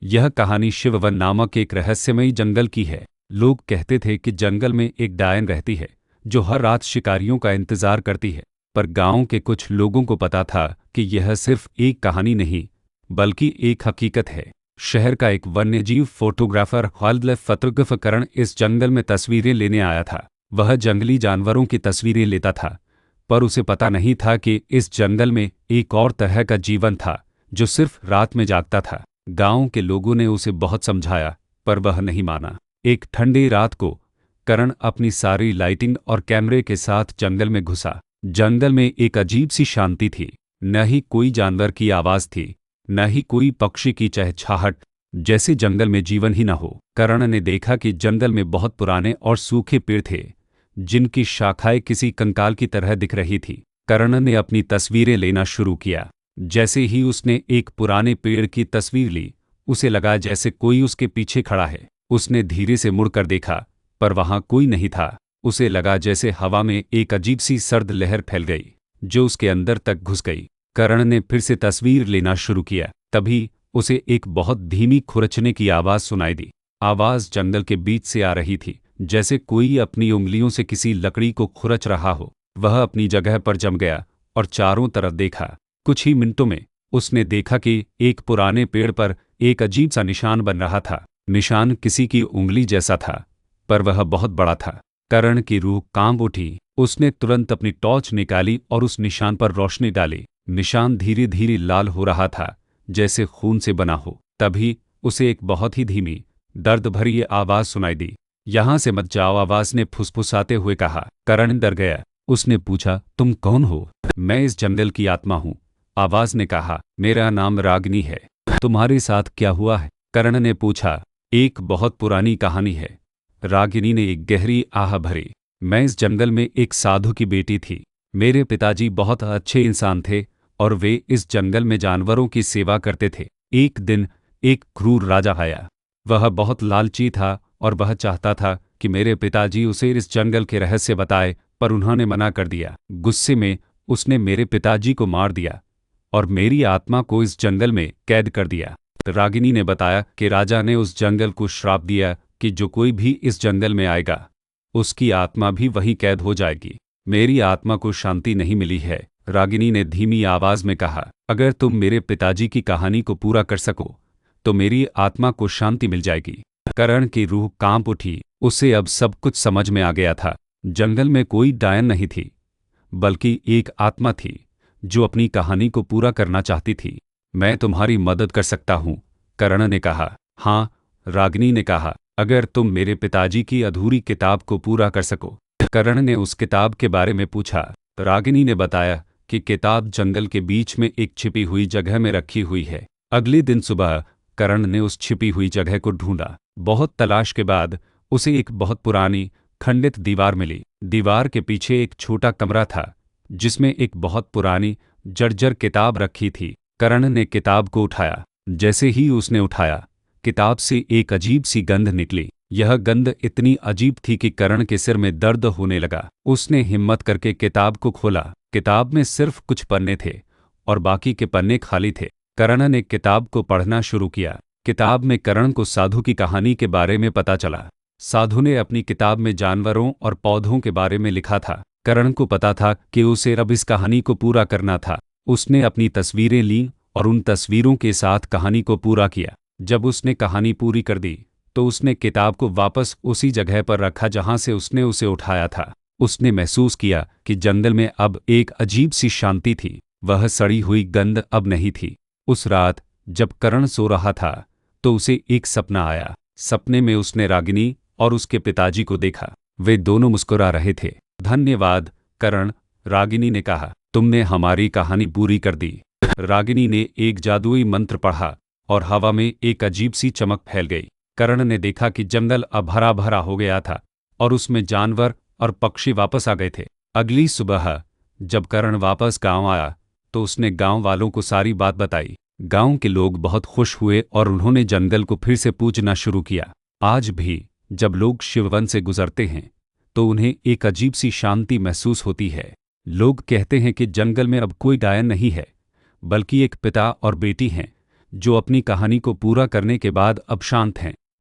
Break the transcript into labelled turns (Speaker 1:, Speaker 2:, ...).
Speaker 1: यह कहानी शिववन नामक एक रहस्यमयी जंगल की है। लोग कहते थे कि जंगल में एक डायन रहती है जो हर रात शिकारियों का इंतजार करती है। पर गांव के कुछ लोगों को पता था कि यह सिर्फ एक कहानी नहीं बल्कि एक हकीकत है। शहर का एक वन्यजीव फोटोग्राफर वाइल्डलाइफ फोटोग्राफर करण इस जंगल में तस्वीरें लेने आया था। वह जंगली जानवरों की तस्वीरें लेता था, पर उसे पता नहीं था कि इस जंगल में एक और तरह का जीवन था जो सिर्फ रात में जागता था। गांव के लोगों ने उसे बहुत समझाया, पर वह नहीं माना। एक ठंडी रात को करण अपनी सारी लाइटिंग और कैमरे के साथ जंगल में घुसा। जंगल में एक अजीब सी शांति थी। न ही कोई जानवर की आवाज थी, न ही कोई पक्षी की चहचहाहट, जैसे जंगल में जीवन ही न हो। करण ने देखा कि जंगल में बहुत पुराने और सूखे पेड़ थे जिनकी शाखाएं किसी कंकाल की तरह दिख रही थी। करण ने अपनी तस्वीरें लेना शुरू किया। जैसे ही उसने एक पुराने पेड़ की तस्वीर ली, उसे लगा जैसे कोई उसके पीछे खड़ा है। उसने धीरे से मुड़कर देखा, पर वहां कोई नहीं था। उसे लगा जैसे हवा में एक अजीब सी सर्द लहर फैल गई जो उसके अंदर तक घुस गई। करण ने फिर से तस्वीर लेना शुरू किया। तभी उसे एक बहुत धीमी खुरचने की आवाज सुनाई दी। आवाज जंगल के बीच से आ रही थी, जैसे कोई अपनी उंगलियों से किसी लकड़ी को खुरच रहा हो। वह अपनी जगह पर जम गया और चारों तरफ देखा। कुछ ही मिनटों में उसने देखा कि एक पुराने पेड़ पर एक अजीब सा निशान बन रहा था। निशान किसी की उंगली जैसा था, पर वह बहुत बड़ा था। करण की रूह कांप उठी। उसने तुरंत अपनी टॉर्च निकाली और उस निशान पर रोशनी डाली। निशान धीरे धीरे लाल हो रहा था, जैसे खून से बना हो। तभी उसे एक बहुत ही धीमी, दर्द भरी आवाज सुनाई दी। यहां से मत जाओ, आवाज ने फुसफुसाते हुए कहा। करण डर गया। उसने पूछा, तुम कौन हो? मैं इस जंगल की आत्मा हूं, आवाज ने कहा। मेरा नाम रागिनी है। तुम्हारे साथ क्या हुआ है? करण ने पूछा। एक बहुत पुरानी कहानी है, रागिनी ने एक गहरी आह भरी। मैं इस जंगल में एक साधु की बेटी थी। मेरे पिताजी बहुत अच्छे इंसान थे और वे इस जंगल में जानवरों की सेवा करते थे। एक दिन एक क्रूर राजा आया। वह बहुत लालची था और वह चाहता था कि मेरे पिताजी उसे इस जंगल के रहस्य बताए, पर उन्होंने मना कर दिया। गुस्से में उसने मेरे पिताजी को मार दिया और मेरी आत्मा को इस जंगल में कैद कर दिया। रागिनी ने बताया कि राजा ने उस जंगल को श्राप दिया कि जो कोई भी इस जंगल में आएगा उसकी आत्मा भी वहीं कैद हो जाएगी। मेरी आत्मा को शांति नहीं मिली है, रागिनी ने धीमी आवाज में कहा। अगर तुम मेरे पिताजी की कहानी को पूरा कर सको तो मेरी आत्मा को शांति मिल जाएगी। करण की रूह कांप उठी। उसे अब सब कुछ समझ में आ गया था। जंगल में कोई डायन नहीं थी, बल्कि एक आत्मा थी जो अपनी कहानी को पूरा करना चाहती थी। मैं तुम्हारी मदद कर सकता हूँ, करण ने कहा। हाँ, रागिनी ने कहा, अगर तुम मेरे पिताजी की अधूरी किताब को पूरा कर सको। करण ने उस किताब के बारे में पूछा। रागिनी ने बताया कि किताब जंगल के बीच में एक छिपी हुई जगह में रखी हुई है। अगले दिन सुबह करण ने उस छिपी हुई जगह को ढूंढा। बहुत तलाश के बाद उसे एक बहुत पुरानी खंडित दीवार मिली। दीवार के पीछे एक छोटा कमरा था जिसमें एक बहुत पुरानी जर्जर किताब रखी थी। करण ने किताब को उठाया। जैसे ही उसने उठाया, किताब से एक अजीब सी गंध निकली। यह गंध इतनी अजीब थी कि करण के सिर में दर्द होने लगा। उसने हिम्मत करके किताब को खोला। किताब में सिर्फ कुछ पन्ने थे और बाकी के पन्ने खाली थे। करण ने किताब को पढ़ना शुरू किया। किताब में करण को साधु की कहानी के बारे में पता चला। साधु ने अपनी किताब में जानवरों और पौधों के बारे में लिखा था। करण को पता था कि उसे अब इस कहानी को पूरा करना था। उसने अपनी तस्वीरें लीं और उन तस्वीरों के साथ कहानी को पूरा किया। जब उसने कहानी पूरी कर दी तो उसने किताब को वापस उसी जगह पर रखा जहां से उसने उसे उठाया था। उसने महसूस किया कि जंगल में अब एक अजीब सी शांति थी। वह सड़ी हुई गंध अब नहीं थी। उस रात जब करण सो रहा था तो उसे एक सपना आया। सपने में उसने रागिनी और उसके पिताजी को देखा। वे दोनों मुस्कुरा रहे थे। धन्यवाद करण, रागिनी ने कहा, तुमने हमारी कहानी पूरी कर दी। रागिनी ने एक जादुई मंत्र पढ़ा और हवा में एक अजीब सी चमक फैल गई। करण ने देखा कि जंगल अब हरा भरा हो गया था और उसमें जानवर और पक्षी वापस आ गए थे। अगली सुबह जब करण वापस गांव आया तो उसने गांव वालों को सारी बात बताई। गांव के लोग बहुत खुश हुए और उन्होंने जंगल को फिर से पूजना शुरू किया। आज भी जब लोग शिववन से गुजरते हैं तो उन्हें एक अजीब सी शांति महसूस होती है। लोग कहते हैं कि जंगल में अब कोई डायन नहीं है, बल्कि एक पिता और बेटी हैं जो अपनी कहानी को पूरा करने के बाद अब शांत हैं।